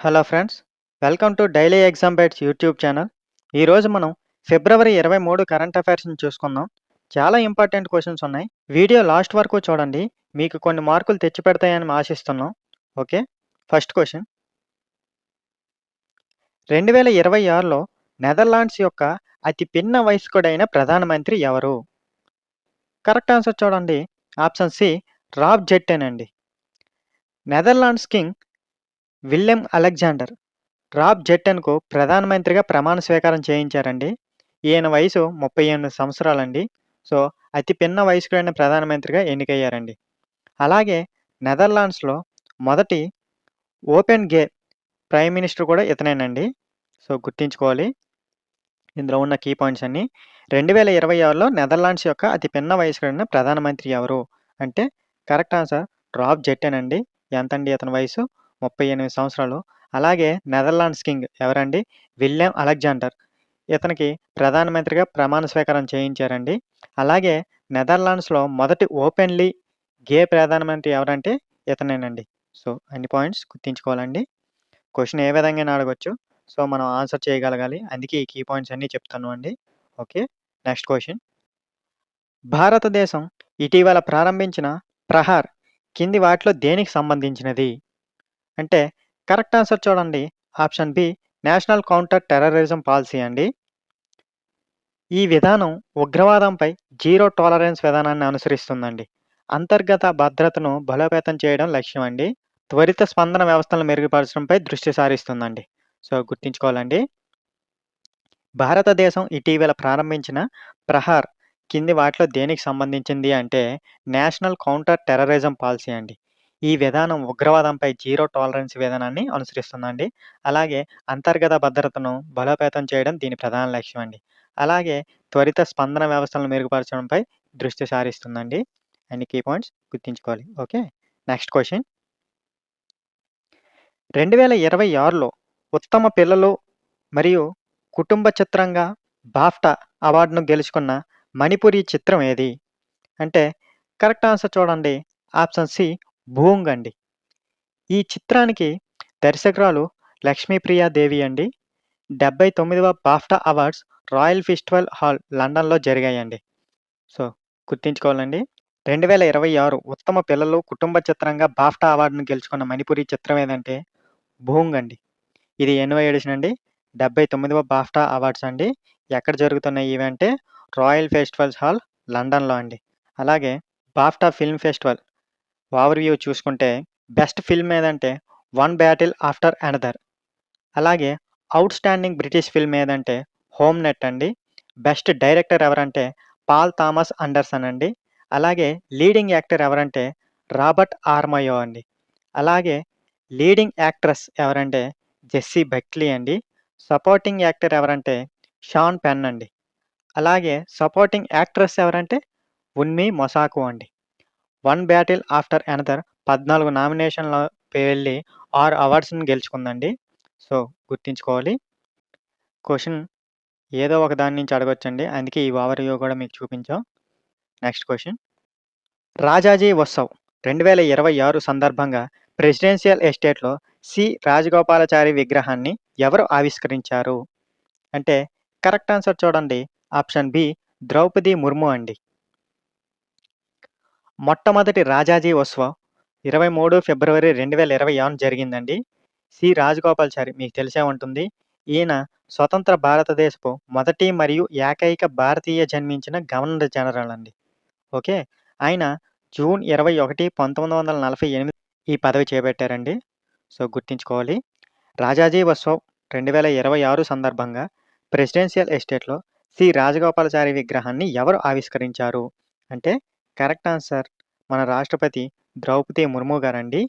Hello friends, welcome to daily exam bytes YouTube channel. ఈరోజు మనం ఫిబ్రవరి 23 కరెంట్ అఫైర్స్ని చూసుకుందాం. చాలా ఇంపార్టెంట్ క్వశ్చన్స్ ఉన్నాయి. వీడియో లాస్ట్ వరకు చూడండి, మీకు కొన్ని మార్కులు తెచ్చిపెడతాయని ఆశిస్తున్నాం. Okay, first question. 2026లో నెదర్లాండ్స్ యొక్క అతి పిన్న వయస్కుడైన ప్రధానమంత్రి ఎవరు? కరెక్ట్ ఆన్సర్ చూడండి, ఆప్షన్ సి రాబ్ జెట్టెన్ అండి. Netherlands king Willem Alexander Rob జెట్టెన్‌కు ప్రధానమంత్రిగా ప్రమాణ స్వీకారం చేయించారండి. ఈయన వయసు 38 సంవత్సరాలండి. సో, అతి పిన్న వయస్కుడైన ప్రధానమంత్రిగా ఎన్నికయ్యారండి. అలాగే నెదర్లాండ్స్‌లో మొదటి ఓపెన్ గే ప్రైమ్ మినిస్టర్ కూడా ఇతనేనండి. సో, గుర్తుంచుకోవాలి ఇందులో ఉన్న కీ పాయింట్స్ అన్నీ. 2026లో నెదర్లాండ్స్ యొక్క అతి పిన్న వయస్కుడైన ప్రధానమంత్రి ఎవరు? అంటే కరెక్ట్ ఆన్సర్ రాబ్ జెట్టెన్ అండి. ఎంతండి ఇతని వయసు? 38 సంవత్సరాలు. అలాగే నెదర్లాండ్స్ కింగ్ ఎవరండి? Willem Alexander. ఇతనికి ప్రధానమంత్రిగా ప్రమాణ స్వీకారం చేయించారండి. అలాగే నెదర్లాండ్స్‌లో మొదటి ఓపెన్‌లీ గే ప్రధానమంత్రి ఎవరంటే ఇతనేనండి. సో, అన్ని పాయింట్స్ గుర్తుంచుకోవాలండి. క్వెషన్ ఏ విధంగానైనా అడగొచ్చు. సో, మనం ఆన్సర్ చేయగలగాలి. అందుకే ఈ కీ పాయింట్స్ అన్నీ చెప్తాను అండి. Okay, next question. భారతదేశం ఇటీవల ప్రారంభించిన ప్రహార్ కింది వాటిలో దేనికి సంబంధించినది? అంటే కరెక్ట్ ఆన్సర్ చూడండి, option B national counter terrorism policy అండి. ఈ విధానం ఉగ్రవాదంపై జీరో టాలరెన్స్ విధానాన్ని అనుసరిస్తుందండి. అంతర్గత భద్రతను బలోపేతం చేయడం లక్ష్యం అండి. త్వరిత స్పందన వ్యవస్థలను మెరుగుపరచడంపై దృష్టి సారిస్తుందండి. సో, గుర్తుంచుకోవాలండి. భారతదేశం ఇటీవల ప్రారంభించిన ప్రహార్ కింది వాటిలో దేనికి సంబంధించింది అంటే నేషనల్ కౌంటర్ టెర్రరిజం పాలసీ అండి. ఈ విధానం ఉగ్రవాదంపై జీరో టాలరెన్స్ విధానాన్ని అనుసరిస్తుందండి. అలాగే అంతర్గత భద్రతను బలోపేతం చేయడం దీని ప్రధాన లక్ష్యం అండి. అలాగే త్వరిత స్పందన వ్యవస్థలను మెరుగుపరచడంపై దృష్టి సారిస్తుందండి. అన్ని కీ పాయింట్స్ గుర్తుంచుకోవాలి. Okay, next question. 2026లో ఉత్తమ పిల్లలు మరియు కుటుంబ చిత్రంగా బాఫ్టా అవార్డును గెలుచుకున్న మణిపురి చిత్రం ఏది? అంటే కరెక్ట్ ఆన్సర్ చూడండి, ఆప్షన్ సి భూంగ్ అండి. ఈ చిత్రానికి దర్శకురాలు లక్ష్మీప్రియా దేవి అండి. 79వ BAFTA awards royal festival hall లండన్‌లో జరిగాయండి. సో, గుర్తుంచుకోవాలండి. 2026 ఉత్తమ పిల్లలు కుటుంబ చిత్రంగా బాఫ్టా అవార్డును గెలుచుకున్న మణిపురి చిత్రం ఏదంటే భూంగ్ అండి. ఇది ఎన్నో ఎడిషన్ అండి? 79వ బాఫ్టా అవార్డ్స్ అండి. ఎక్కడ జరుగుతున్నాయి ఇవి అంటే రాయల్ ఫెస్టివల్స్ హాల్ లండన్‌లో అండి. అలాగే BAFTA film festival over view చూసుకుంటే బెస్ట్ ఫిల్మ్ ఏదంటే 'వన్ బ్యాటిల్ ఆఫ్టర్ అనదర్'. అలాగే ఔట్ స్టాండింగ్ బ్రిటిష్ ఫిల్మ్ ఏదంటే 'హోమ్ నెట్' అండి. బెస్ట్ డైరెక్టర్ ఎవరంటే పాల్ థామస్ అండర్సన్ అండి. అలాగే లీడింగ్ యాక్టర్ ఎవరంటే రాబర్ట్ ఆర్మయో అండి. అలాగే లీడింగ్ యాక్ట్రెస్ ఎవరంటే జెస్సీ బెక్లీ అండి. సపోర్టింగ్ యాక్టర్ ఎవరంటే షాన్ పెన్ అండి. అలాగే సపోర్టింగ్ యాక్ట్రెస్ ఎవరంటే ఉన్మి మొసాకు అండి. 'వన్ బ్యాటిల్ ఆఫ్టర్ అనదర్' 14 నామినేషన్‌లో వెళ్ళి 6 అవార్డ్స్‌ని గెలుచుకుందండి. సో, గుర్తుంచుకోవాలి. క్వెషన్ ఏదో ఒక దాని నుంచి అడగొచ్చండి. అందుకే ఈ ఓవర్ వ్యూ కూడా మీకు చూపించాం. Next question. రాజాజీ ఉత్సవ్ 2026 సందర్భంగా ప్రెసిడెన్షియల్ ఎస్టేట్‌లో సి. రాజగోపాలాచారి విగ్రహాన్ని ఎవరు ఆవిష్కరించారు? అంటే కరెక్ట్ ఆన్సర్ చూడండి, ఆప్షన్ బి ద్రౌపది ముర్ము అండి. మొట్టమొదటి రాజాజీ ఉత్సవ్ 23 ఫిబ్రవరి 2026 జరిగిందండి. సి. రాజగోపాలాచారి మీకు తెలిసే ఉంటుంది. ఈయన స్వతంత్ర భారతదేశపు మొదటి మరియు ఏకైక భారతీయ జన్మించిన గవర్నర్ జనరల్ అండి. ఓకే, ఆయన జూన్ 21, 1948 ఈ పదవి చేపట్టారండి. సో, గుర్తుంచుకోవాలి. రాజాజీ ఉత్సవ్ 2026 సందర్భంగా ప్రెసిడెన్షియల్ ఎస్టేట్‌లో సి. రాజగోపాలాచారి విగ్రహాన్ని ఎవరు ఆవిష్కరించారు? అంటే కరెక్ట్ ఆన్సర్ మన రాష్ట్రపతి ద్రౌపది ముర్ము గారండి.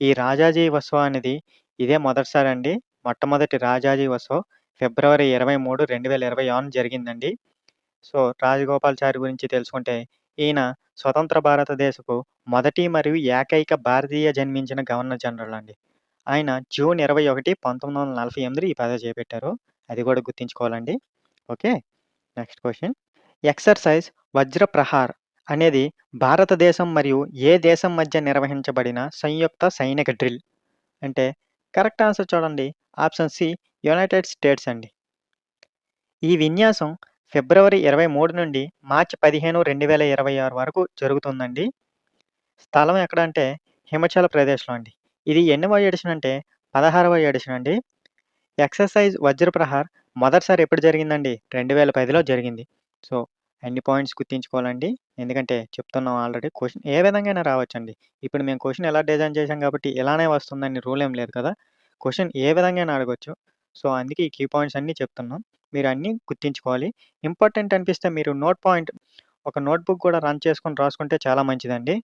ఈ రాజాజీ ఉత్సవ్ అనేది ఇదే మొదటిసారండి. మొట్టమొదటి రాజాజీ ఉత్సవ్ ఫిబ్రవరి 23, 2026 జరిగిందండి. సో, రాజగోపాలాచారి గురించి తెలుసుకుంటే ఈయన స్వతంత్ర భారతదేశపు మొదటి మరియు ఏకైక భారతీయ జన్మించిన గవర్నర్ జనరల్ అండి. ఆయన జూన్ 21, 1948 ఈ పదవి చేపట్టారు. అది కూడా గుర్తుంచుకోవాలండి. Okay, next question. Exercise Vajra Prahar అనేది భారతదేశం మరియు ఏ దేశం మధ్య నిర్వహించబడిన సంయుక్త సైనిక డ్రిల్? అంటే కరెక్ట్ ఆన్సర్ చూడండి. ఆప్షన్ సి యునైటెడ్ స్టేట్స్ అండి. ఈ విన్యాసం ఫిబ్రవరి 23 నుండి మార్చి 15, 2026 వరకు జరుగుతుందండి. స్థలం ఎక్కడంటే హిమాచల్ ప్రదేశ్‌లో అండి. ఇది ఎన్నవ ఎడిషన్ అంటే 16వ ఎడిషన్ అండి. ఎక్సర్‌సైజ్ వజ్రప్రహార్ మొదటిసారి ఎప్పుడు జరిగిందండి? 2010లో జరిగింది. సో, అన్ని పాయింట్స్ గుర్తుంచుకోవాలండి. ఎందుకంటే చెప్తున్నాం ఆల్రెడీ. క్వెషన్ ఏ విధంగానైనా రావచ్చండి. ఇప్పుడు మేము క్వెషన్ ఎలా డిజైన్ చేసాం కాబట్టి ఇలానే వస్తుందని రూల్ ఏం లేదు కదా! క్వెషన్ ఏ విధంగానైనా అడగొచ్చు. సో, అందుకే ఈ కీ పాయింట్స్ అన్నీ చెప్తున్నాం. మీరు అన్నీ గుర్తుంచుకోవాలి. ఇంపార్టెంట్ అనిపిస్తే మీరు ఒక నోట్‌బుక్ కూడా రన్ చేసుకొని రాసుకుంటే చాలా మంచిదండి.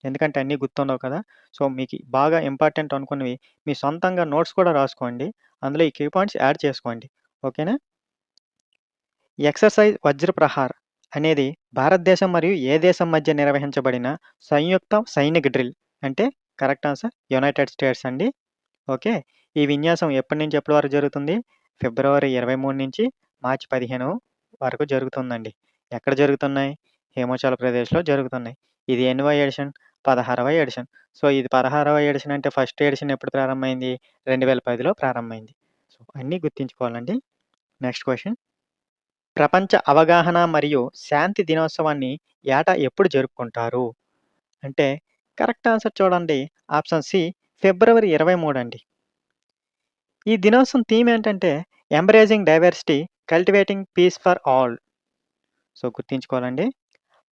ఎందుకంటే అన్నీ గుర్తుండవు కదా! సో, మీకు బాగా ఇంపార్టెంట్ అనుకున్నవి మీ సొంతంగా నోట్స్ కూడా రాసుకోండి. అందులో ఈ కీ పాయింట్స్ యాడ్ చేసుకోండి. ఓకేనా? ఎక్సర్‌సైజ్ వజ్రప్రహార్ అనేది భారతదేశం మరియు ఏ దేశం మధ్య నిర్వహించబడిన సంయుక్త సైనిక డ్రిల్. అంటే కరెక్ట్ ఆన్సర్ యునైటెడ్ స్టేట్స్ అండి. ఓకే. ఈ విన్యాసం ఎప్పటి నుంచి ఎప్పటి వరకు జరుగుతుంది? ఫిబ్రవరి 23 నుంచి మార్చి 15 వరకు జరుగుతుందండి. ఎక్కడ జరుగుతున్నాయి? హిమాచల్ ప్రదేశ్‌లో జరుగుతున్నాయి. ఇది ఎన్నవ ఎడిషన్? 16వ ఎడిషన్. సో, ఇది 16వ ఎడిషన్ అంటే ఫస్ట్ ఎడిషన్ ఎప్పుడు ప్రారంభమైంది? 2010లో ప్రారంభమైంది. సో, అన్నీ గుర్తుంచుకోవాలండి. Next question. ప్రపంచ అవగాహన మరియు శాంతి దినోత్సవాన్ని ఏటా ఎప్పుడు జరుపుకుంటారు? అంటే కరెక్ట్ ఆన్సర్ చూడండి. ఆప్షన్ సి ఫిబ్రవరి 23 అండి. ఈ దినోత్సవం థీమ్ ఏంటంటే embracing diversity, cultivating peace for all. So, గుర్తుంచుకోవాలండి.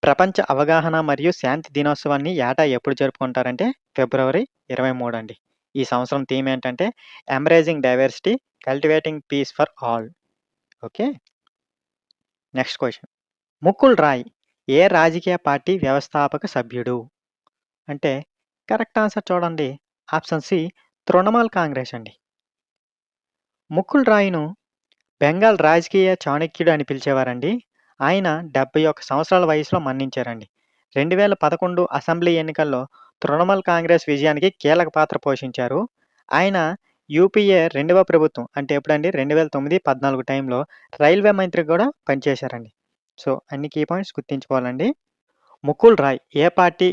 ప్రపంచ అవగాహన మరియు శాంతి దినోత్సవాన్ని ఏటా ఎప్పుడు జరుపుకుంటారంటే ఫిబ్రవరి 23 అండి. ఈ సంవత్సరం థీమ్ ఏంటంటే embracing diversity, cultivating peace for all. Okay. Next question. Mukul Roy ఏ రాజకీయ పార్టీ వ్యవస్థాపక సభ్యుడు? అంటే కరెక్ట్ ఆన్సర్ చూడండి. ఆప్షన్ సి తృణమూల్ కాంగ్రెస్ అండి. ముకుల్ రాయ్‌ను బెంగాల్ రాజకీయ చాణక్యుడు అని పిలిచేవారండి. ఆయన 71 సంవత్సరాల వయసులో మరణించారండి. 2011 అసెంబ్లీ ఎన్నికల్లో తృణమూల్ కాంగ్రెస్ విజయానికి కీలక పాత్ర పోషించారు. ఆయన యూపీఏ రెండవ ప్రభుత్వం అంటే ఎప్పుడండి 2009, 14 టైంలో రైల్వే మంత్రిగా కూడా పనిచేశారండి. సో, అన్ని కీ పాయింట్స్ గుర్తుంచుకోవాలండి. ముకుల్ రాయ్ ఏ పార్టీ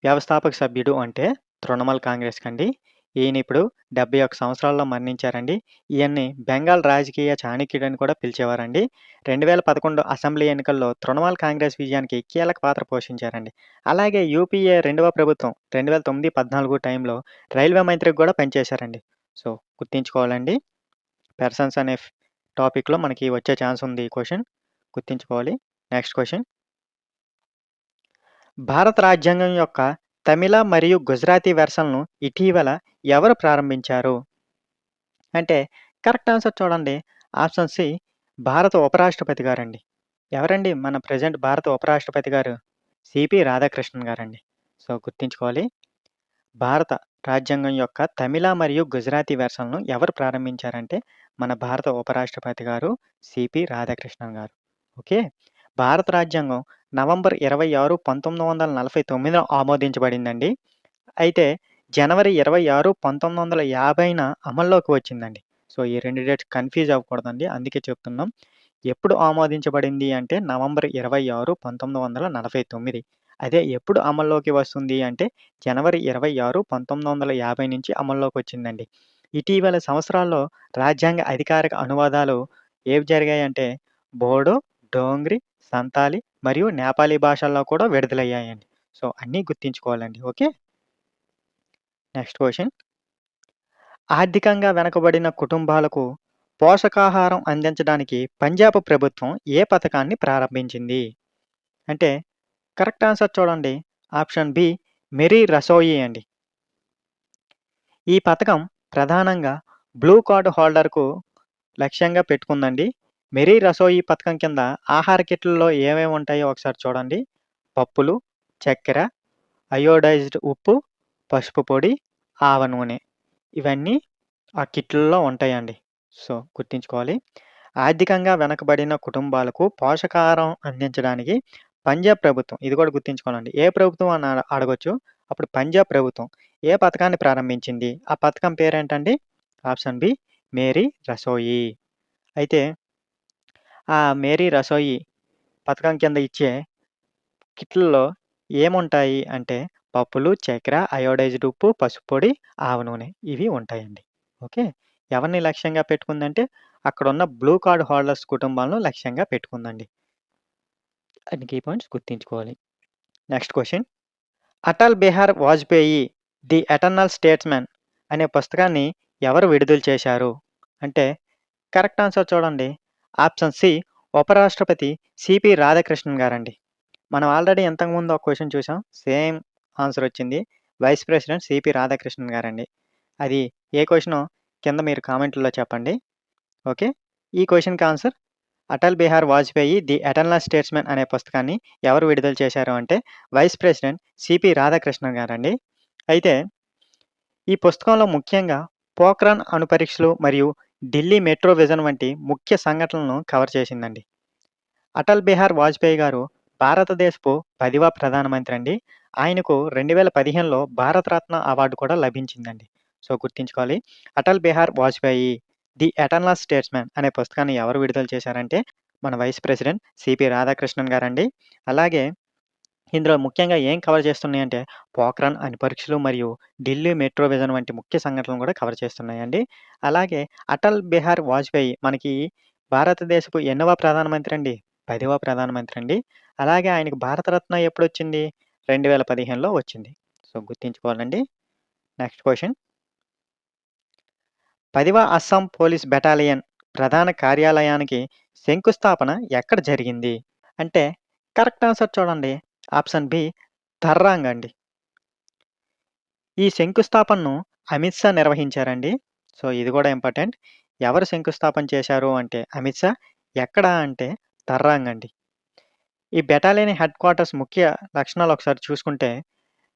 వ్యవస్థాపక సభ్యుడు అంటే తృణమూల్ కాంగ్రెస్‌కండి. ఈయనిప్పుడు 71 సంవత్సరాల్లో మరణించారండి. ఈయన్ని బెంగాల్ రాజకీయ చాణక్యుడని కూడా పిలిచేవారండి. 2011 అసెంబ్లీ ఎన్నికల్లో తృణమూల్ కాంగ్రెస్ విజయానికి కీలక పాత్ర పోషించారండి. అలాగే యూపీఏ రెండవ ప్రభుత్వం 2009, 14 టైంలో రైల్వే మంత్రిగా కూడా పనిచేశారండి. సో, గుర్తుంచుకోవాలండి. పెర్సన్స్ అనే టాపిక్‌లో మనకి వచ్చే ఛాన్స్ ఉంది ఈ క్వెషన్. గుర్తుంచుకోవాలి. Next question. భారత రాజ్యాంగం యొక్క తమిళ మరియు గుజరాతీ వెర్షన్‌లను ఇటీవల ఎవరు ప్రారంభించారు? అంటే కరెక్ట్ ఆన్సర్ చూడండి. ఆప్షన్ సి భారత ఉపరాష్ట్రపతి గారండి. ఎవరండి? మన ప్రెజెంట్ భారత ఉపరాష్ట్రపతి గారు సిపి రాధాకృష్ణన్ గారండి. సో, గుర్తుంచుకోవాలి. భారత రాజ్యాంగం యొక్క తమిళ మరియు గుజరాతీ వెర్షన్‌లను ఎవరు ప్రారంభించారంటే మన భారత ఉపరాష్ట్రపతి గారు సిపి రాధాకృష్ణన్ గారు. ఓకే. భారత రాజ్యాంగం నవంబర్ 26, 1949లో ఆమోదించబడిందండి. అయితే జనవరి 26, 1950న అమల్లోకి వచ్చిందండి. సో, ఈ 2 డేట్స్ కన్‌ఫ్యూజ్ అవ్వకూడదండి. అందుకే చెప్తున్నాం. ఎప్పుడు ఆమోదించబడింది అంటే నవంబర్ 26, 1949. అదే ఎప్పుడు అమల్లోకి వస్తుంది అంటే జనవరి 26, 1950 నుంచి అమల్లోకొచ్చిందండి. ఇటీవల సంవత్సరాల్లో రాజ్యాంగ అధికారిక అనువాదాలు ఏవి జరిగాయంటే బోడో, డోంగ్రీ, సంతాలి మరియు నేపాలీ భాషల్లో కూడా విడుదలయ్యాయండి. సో, అన్నీ గుర్తుంచుకోవాలండి. ఓకే. Next question. ఆర్థికంగా వెనుకబడిన కుటుంబాలకు పోషకాహారం అందించడానికి పంజాబ్ ప్రభుత్వం ఏ పథకాన్ని ప్రారంభించింది? అంటే కరెక్ట్ ఆన్సర్ చూడండి. ఆప్షన్ బి మెరీ రసోయి అండి. ఈ పథకం ప్రధానంగా బ్లూ కార్డ్ హోల్డర్‌కు లక్ష్యంగా పెట్టుకుందండి. మెరీ రసోయి పథకం కింద ఆహార కిట్‌లలో ఏమేమి ఉంటాయో ఒకసారి చూడండి. పప్పులు, చక్కెర, అయోడైజ్డ్ ఉప్పు, పసుపు పొడి, ఆవ నూనె. ఇవన్నీ ఆ కిట్‌లలో ఉంటాయండి. సో, గుర్తుంచుకోవాలి. ఆర్థికంగా వెనకబడిన కుటుంబాలకు పోషకాహారం అందించడానికి పంజాబ్ ప్రభుత్వం ఇది కూడా గుర్తుంచుకోవాలండి. ఏ ప్రభుత్వం అని అడగొచ్చు. అప్పుడు పంజాబ్ ప్రభుత్వం ఏ పథకాన్ని ప్రారంభించింది? ఆ పథకం పేరేంటండి? Option B Mary రసోయి. అయితే ఆ మేరీ రసోయి పథకం కింద ఇచ్చే కిట్‌లలో ఏముంటాయి అంటే పప్పులు, చక్కెర, అయోడైజ్డ్ ఉప్పు, పసుపు పొడి, ఆవ నూనె ఇవి ఉంటాయండి. ఓకే. ఎవరిని లక్ష్యంగా పెట్టుకుందంటే అక్కడున్న బ్లూ కార్డ్ హోల్డర్స్ కుటుంబాలను లక్ష్యంగా పెట్టుకుందండి. అన్ని కీ పాయింట్స్ గుర్తుంచుకోవాలి. Next question. Atal Bihari Vajpayee the eternal statesman అనే పుస్తకాన్ని ఎవరు విడుదల చేశారు? అంటే కరెక్ట్ ఆన్సర్ చూడండి. ఆప్షన్ సి ఉపరాష్ట్రపతి సిపి రాధాకృష్ణన్ గారండి. మనం ఆల్రెడీ ఇంతకుముందు ఒక క్వెషన్ చూసాం. సేమ్ ఆన్సర్ వచ్చింది. వైస్ ప్రెసిడెంట్ సిపి రాధాకృష్ణన్ గారండి. అది ఏ క్వెషనో కింద మీరు కామెంట్‌లో చెప్పండి. ఓకే. ఈ క్వెషన్‌కి answer Atal Bihari Vajpayee the eternal statesman అనే పుస్తకాన్ని ఎవరు విడుదల చేశారు అంటే వైస్ ప్రెసిడెంట్ సిపి రాధాకృష్ణన్ గారండి. అయితే ఈ పుస్తకంలో ముఖ్యంగా పోఖ్రాన్ అణు పరీక్షలు మరియు ఢిల్లీ మెట్రో విజన్ వంటి ముఖ్య సంఘటనలను కవర్ చేసిందండి. అటల్ బిహార్ వాజ్పేయి గారు భారతదేశపు 10వ ప్రధానమంత్రి అండి. ఆయనకు 2015లో భారతరత్న అవార్డు కూడా లభించిందండి. సో, గుర్తుంచుకోవాలి. Atal Bihari Vajpayee the eternal statesman అనే పుస్తకాన్ని ఎవరు విడుదల చేశారంటే మన వైస్ ప్రెసిడెంట్ సిపి రాధాకృష్ణన్ గారండి. అలాగే ఇందులో ముఖ్యంగా ఏం కవర్ చేస్తున్నాయంటే పోఖ్రాన్ అణు పరీక్షలు మరియు ఢిల్లీ మెట్రో విజన్ వంటి ముఖ్య సంఘటనలు కూడా కవర్ చేస్తున్నాయండి. అలాగే అటల్ బిహార్ వాజ్పేయి మనకి భారతదేశపు ఎన్నవ ప్రధానమంత్రి అండి? 10వ ప్రధానమంత్రి అండి. అలాగే ఆయనకు భారతరత్న ఎప్పుడొచ్చింది? 2015లో వచ్చింది. సో, గుర్తుంచుకోవాలండి. Next question. 10వ అస్సాం పోలీస్ బెటాలియన్ ప్రధాన కార్యాలయానికి శంకుస్థాపన ఎక్కడ జరిగింది? అంటే కరెక్ట్ ఆన్సర్ చూడండి. ఆప్షన్ బి తర్రాంగ్ అండి. ఈ శంకుస్థాపనను అమిత్ షా నిర్వహించారండి. సో, ఇది కూడా ఇంపార్టెంట్. ఎవరు శంకుస్థాపన చేశారు అంటే అమిత్ షా. ఎక్కడ అంటే తర్రాంగ్ అండి. ఈ బెటాలియన్ హెడ్ క్వార్టర్స్ ముఖ్య లక్షణాలు ఒకసారి చూసుకుంటే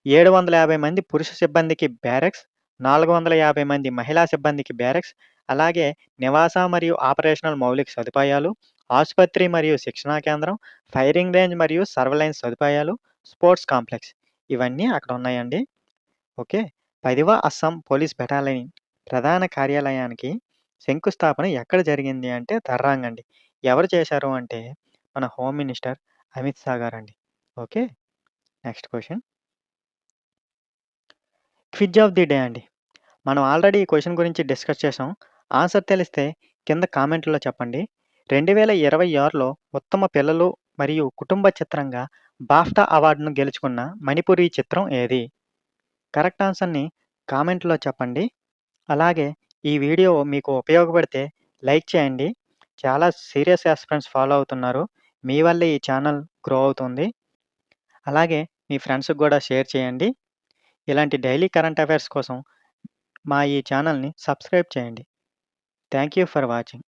750 మంది పురుష సిబ్బందికి బ్యారక్స్, 450 మంది మహిళా సిబ్బందికి బ్యారక్స్, అలాగే నివాస మరియు ఆపరేషనల్ మౌలిక సదుపాయాలు, ఆసుపత్రి మరియు శిక్షణా కేంద్రం, ఫైరింగ్ రేంజ్ మరియు సర్వేలెన్స్ సదుపాయాలు, స్పోర్ట్స్ కాంప్లెక్స్ ఇవన్నీ అక్కడ ఉన్నాయండి. ఓకే. 10వ అస్సాం పోలీస్ బెటాలియన్ ప్రధాన కార్యాలయానికి శంకుస్థాపన ఎక్కడ జరిగింది అంటే తర్రాంగ్ అండి. ఎవరు చేశారు అంటే మన హోమ్ మినిస్టర్ అమిత్ షా గారండి. Okay. Next question. Quiz of the day అండి. మనం ఆల్రెడీ ఈ క్వెషన్ గురించి డిస్కస్ చేసాం. ఆన్సర్ తెలిస్తే కింద కామెంట్‌లో చెప్పండి. 2026లో ఉత్తమ పిల్లలు మరియు కుటుంబ చిత్రంగా బాఫ్టా అవార్డును గెలుచుకున్న మణిపురి చిత్రం ఏది? కరెక్ట్ ఆన్సర్‌ని కామెంట్‌లో చెప్పండి. అలాగే ఈ వీడియో మీకు ఉపయోగపడితే లైక్ చేయండి. చాలా సీరియస్ యాస్పిరెంట్స్ ఫాలో అవుతున్నారు. మీ వల్లే ఈ ఛానల్ గ్రో అవుతుంది. అలాగే మీ ఫ్రెండ్స్‌కి గూడా షేర్ చేయండి. ఇలాంటి డైలీ కరెంట్ అఫైర్స్ కోసం మా ఈ ఛానల్‌ని సబ్స్క్రైబ్ చేయండి. Thank you for watching.